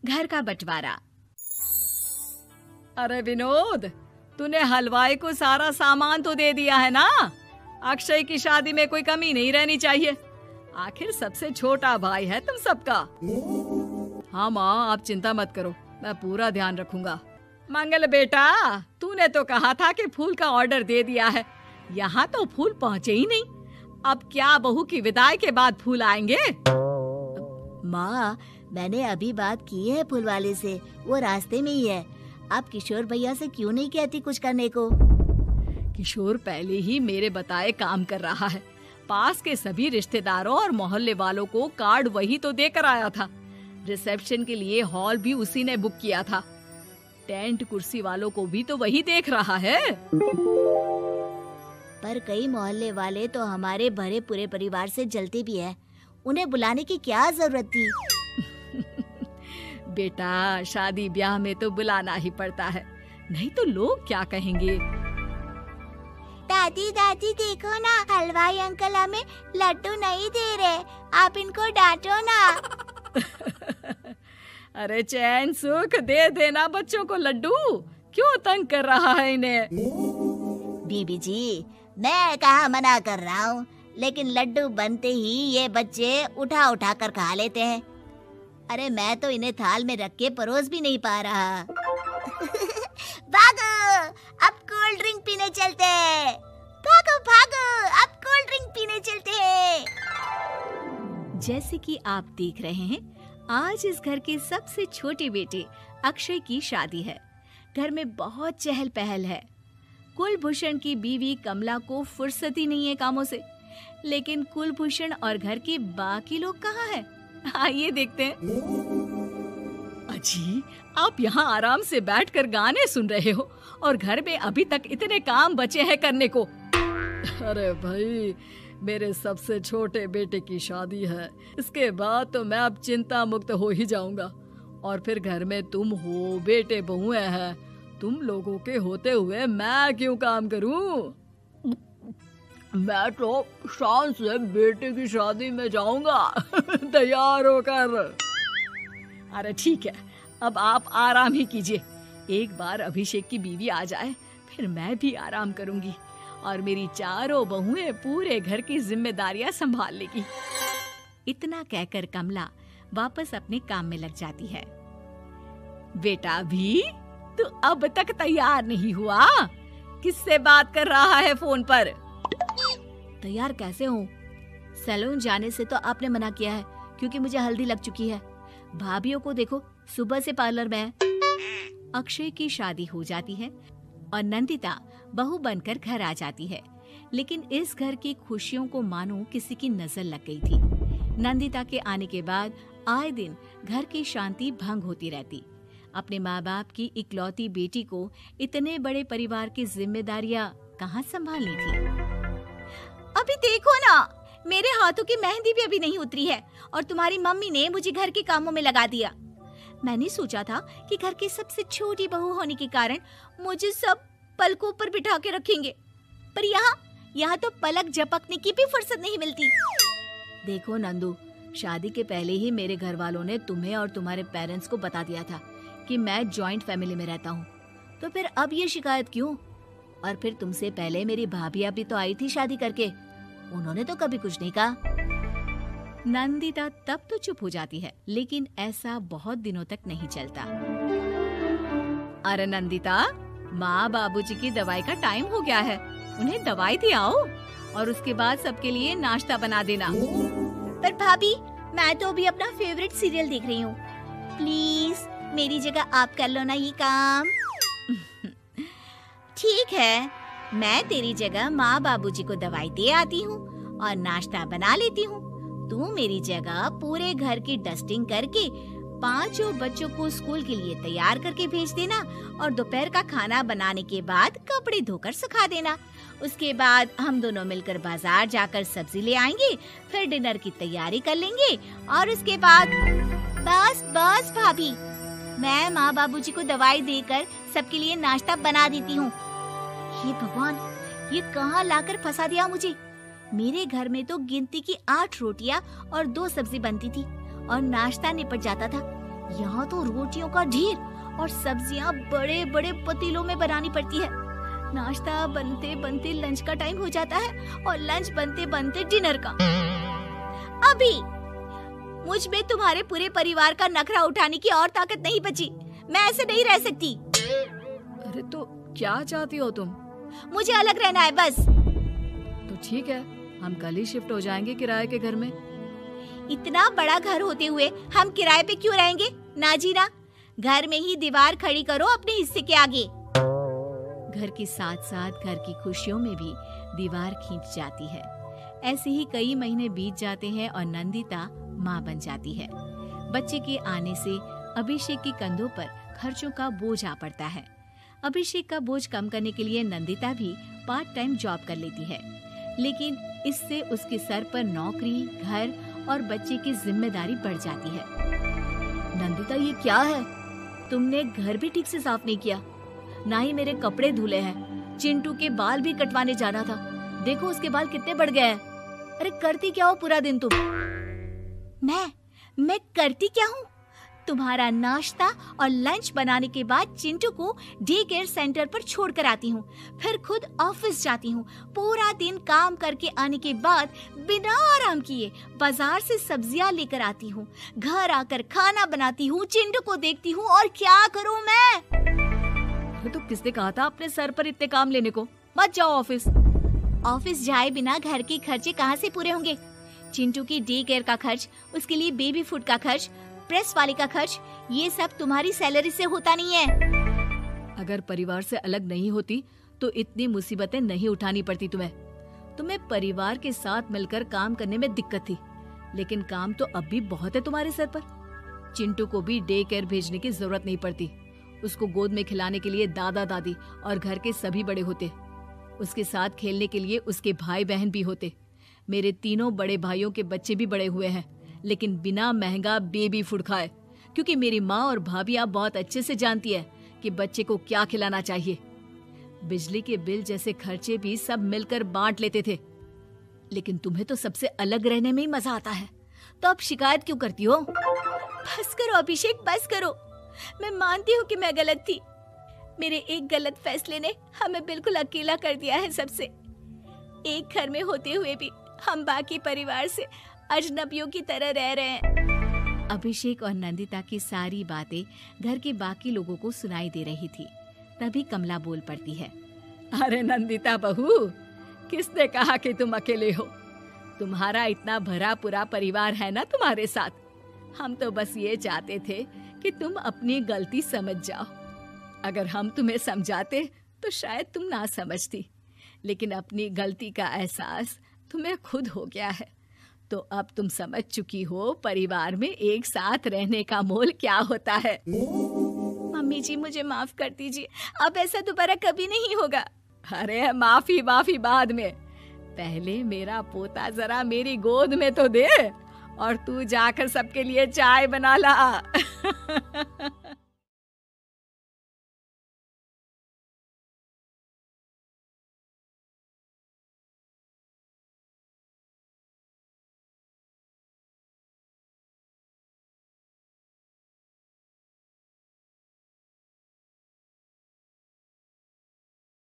घर का बंटवारा। अरे विनोद, तूने हलवाई को सारा सामान तो दे दिया है ना? अक्षय की शादी में कोई कमी नहीं रहनी चाहिए। आखिर सबसे छोटा भाई है तुम सबका। हाँ माँ, आप चिंता मत करो, मैं पूरा ध्यान रखूंगा। मंगल बेटा, तूने तो कहा था कि फूल का ऑर्डर दे दिया है, यहाँ तो फूल पहुँचे ही नहीं। अब क्या बहू की विदाई के बाद फूल आएंगे? माँ, मैंने अभी बात की है फूल वाले से, वो रास्ते में ही है। आप किशोर भैया से क्यों नहीं कहती कुछ करने को? किशोर पहले ही मेरे बताए काम कर रहा है। पास के सभी रिश्तेदारों और मोहल्ले वालों को कार्ड वही तो देकर आया था। रिसेप्शन के लिए हॉल भी उसी ने बुक किया था। टेंट कुर्सी वालों को भी तो वही देख रहा है। पर कई मोहल्ले वाले तो हमारे भरे पूरे परिवार से जलते भी हैं। उन्हें बुलाने की क्या जरूरत थी? बेटा, शादी ब्याह में तो बुलाना ही पड़ता है, नहीं तो लोग क्या कहेंगे। दादी दादी देखो ना, हलवाई अंकल हमें लड्डू नहीं दे रहे, आप इनको डांटो ना। अरे चैन सुख दे देना बच्चों को लड्डू, क्यों तंग कर रहा है इन्हें? बीबी जी, मैं कहाँ मना कर रहा हूँ, लेकिन लड्डू बनते ही ये बच्चे उठा उठा कर खा लेते हैं। अरे मैं तो इन्हें थाल में रख के परोस भी नहीं पा रहा। भागो, अब कोल्ड ड्रिंक पीने चलते हैं। भागो भागो, अब कोल्ड ड्रिंक पीने चलते हैं। जैसे कि आप देख रहे हैं, आज इस घर के सबसे छोटे बेटे अक्षय की शादी है। घर में बहुत चहल पहल है। कुलभूषण की बीवी कमला को फुर्सत ही नहीं है कामों से, लेकिन कुलभूषण और घर के बाकी लोग कहाँ हैं? आइए देखते हैं। अजी, आप यहाँ आराम से बैठकर गाने सुन रहे हो और घर में अभी तक इतने काम बचे हैं करने को। अरे भाई, मेरे सबसे छोटे बेटे की शादी है, इसके बाद तो मैं अब चिंता मुक्त हो ही जाऊंगा। और फिर घर में तुम हो, बेटे बहुएं हैं, तुम लोगों के होते हुए मैं क्यों काम करूं? मैं तो शान से बेटे की शादी में जाऊंगा तैयार होकर। अरे ठीक है, अब आप आराम ही कीजिए। एक बार अभिषेक की बीवी आ जाए, फिर मैं भी आराम करूंगी और मेरी चारों बहुएं पूरे घर की जिम्मेदारियां संभाल लेगी। इतना कहकर कमला वापस अपने काम में लग जाती है। बेटा भी, तू अब तक तैयार नहीं हुआ? किससे बात कर रहा है फोन पर? तैयार कैसे हूँ? सैलून जाने से तो आपने मना किया है, क्योंकि मुझे हल्दी लग चुकी है। भाभीियों को देखो, सुबह से पार्लर में है। अक्षय की शादी हो जाती है और नंदिता बहू बनकर घर आ जाती है, लेकिन इस घर की खुशियों को मानो किसी की नजर लग गई थी। नंदिता के आने के बाद आए दिन घर की शांति भंग होती रहती। अपने माँ बाप की इकलौती बेटी को इतने बड़े परिवार की जिम्मेदारियां कहाँ संभालनी थी? अभी देखो ना, मेरे हाथों की मेहंदी भी अभी नहीं उतरी है और तुम्हारी मम्मी ने मुझे घर के कामों में लगा दिया। मैंने सोचा था कि घर की सबसे छोटी बहू होने के कारण मुझे सब पलकों पर बिठा के रखेंगे, पर यहाँ तो पलक झपकने की भी फुर्सत नहीं मिलती। देखो नंदू, शादी के पहले ही मेरे घर वालों ने तुम्हें और तुम्हारे पेरेंट्स को बता दिया था कि मैं जॉइंट फैमिली में रहता हूँ, तो फिर अब ये शिकायत क्यों? और फिर तुमसे पहले मेरी भाभियाँ भी तो आई थी शादी करके, उन्होंने तो कभी कुछ नहीं कहा। नंदिता तब तो चुप हो जाती है, लेकिन ऐसा बहुत दिनों तक नहीं चलता। अरे नंदिता, माँ बाबूजी की दवाई का टाइम हो गया है, उन्हें दवाई दिलाओ और उसके बाद सबके लिए नाश्ता बना देना। पर भाभी, मैं तो अभी अपना फेवरेट सीरियल देख रही हूँ, प्लीज मेरी जगह आप कर लो ना ये काम। ठीक है, मैं तेरी जगह माँ बाबूजी को दवाई दे आती हूँ और नाश्ता बना लेती हूँ। तू मेरी जगह पूरे घर की डस्टिंग करके 5 बच्चों को स्कूल के लिए तैयार करके भेज देना और दोपहर का खाना बनाने के बाद कपड़े धोकर सुखा देना। उसके बाद हम दोनों मिलकर बाजार जाकर सब्जी ले आएंगे, फिर डिनर की तैयारी कर लेंगे और उसके बाद बस भाभी, मैं माँ बाबूजी को दवाई देकर सबके लिए नाश्ता बना देती हूँ। हे भगवान, ये कहाँ लाकर फंसा दिया मुझे। मेरे घर में तो गिनती की 8 रोटियाँ और 2 सब्जी बनती थी और नाश्ता निपट जाता था, यहाँ तो रोटियों का ढेर और सब्जियाँ बड़े बड़े पतीलों में बनानी पड़ती है। नाश्ता बनते बनते लंच का टाइम हो जाता है और लंच बनते बनते डिनर का। अभी मुझ में तुम्हारे पूरे परिवार का नखरा उठाने की और ताकत नहीं बची। मैं ऐसे नहीं रह सकती। अरे तो क्या चाहती हो तुम? मुझे अलग रहना है बस। तो ठीक है, हम कल ही शिफ्ट हो जाएंगे किराए के घर में। इतना बड़ा घर होते हुए हम किराए पे क्यों रहेंगे? ना जी ना, घर में ही दीवार खड़ी करो अपने हिस्से के आगे। घर के साथ साथ घर की खुशियों में भी दीवार खींच जाती है। ऐसे ही कई महीने बीत जाते हैं और नंदिता माँ बन जाती है। बच्चे के आने से अभिषेक के कंधों पर खर्चों का बोझ आ पड़ता है। अभिषेक का बोझ कम करने के लिए नंदिता भी पार्ट टाइम जॉब कर लेती है, लेकिन इससे उसके सर पर नौकरी, घर और बच्चे की जिम्मेदारी बढ़ जाती है। नंदिता, ये क्या है? तुमने घर भी ठीक से साफ नहीं किया, ना ही मेरे कपड़े धुले हैं। चिंटू के बाल भी कटवाने जाना था, देखो उसके बाल कितने बढ़ गए हैं। अरे करती क्या हो पूरा दिन तुम? मैं करती क्या हूँ? तुम्हारा नाश्ता और लंच बनाने के बाद चिंटू को डे केयर सेंटर पर छोड़ कर आती हूँ, फिर खुद ऑफिस जाती हूँ। पूरा दिन काम करके आने के बाद बिना आराम किए बाजार से सब्जियाँ लेकर आती हूँ, घर आकर खाना बनाती हूँ, चिंटू को देखती हूँ और क्या करूँ मैं? तो किसने कहा था अपने सर पर इतने काम लेने को? मत जाओ ऑफिस। ऑफिस जाए बिना घर के खर्चे कहाँ से पूरे होंगे? चिंटू की डे केयर का खर्च, उसके लिए बेबी फूड का खर्च, प्रेस वाले का खर्च, ये सब तुम्हारी सैलरी से होता नहीं है। अगर परिवार से अलग नहीं होती तो इतनी मुसीबतें नहीं उठानी पड़ती तुम्हें परिवार के साथ मिलकर काम करने में दिक्कत थी, लेकिन काम तो अब भी बहुत है तुम्हारे सर पर। चिंटू को भी डे केयर भेजने की जरूरत नहीं पड़ती। उसको गोद में खिलाने के लिए दादा दादी और घर के सभी बड़े होते। उसके साथ खेलने के लिए उसके भाई बहन भी होते। मेरे तीनों बड़े भाइयों के बच्चे भी बड़े हुए हैं, लेकिन बिना महंगा बेबी फूड खाए, क्योंकि मेरी माँ और भाभियाँ बहुत अच्छे से जानती है कि बच्चे को क्या खिलाना चाहिए। बिजली के बिल जैसे खर्चे भी सब मिलकर बांट लेते थे, लेकिन तुम्हें तो सबसे अलग रहने में ही मजा आता है, तो अब शिकायत क्यों करती हो? बस करो अभिषेक, बस करो। मैं मानती हूँ कि मैं गलत थी। मेरे एक गलत फैसले ने हमें बिल्कुल अकेला कर दिया है सबसे। एक घर में होते हुए भी हम बाकी परिवार से अजनबियों की तरह रह रहे हैं। अभिषेक और नंदिता की सारी बातें घर के बाकी लोगों को सुनाई दे रही थी। तभी कमला बोल पड़ती है। अरे नंदिता बहू, किसने कहा कि तुम अकेले हो? तुम्हारा इतना भरा पूरा परिवार है ना तुम्हारे साथ। हम तो बस ये चाहते थे कि तुम अपनी गलती समझ जाओ। अगर हम तुम्हें समझाते तो शायद तुम ना समझती, लेकिन अपनी गलती का एहसास तुम्हें खुद हो गया है, तो अब तुम समझ चुकी हो परिवार में एक साथ रहने का मोल क्या होता है। मम्मी जी, मुझे माफ कर दीजिए, अब ऐसा दोबारा कभी नहीं होगा। अरे माफी बाद में, पहले मेरा पोता जरा मेरी गोद में तो दे, और तू जाकर सबके लिए चाय बना ला।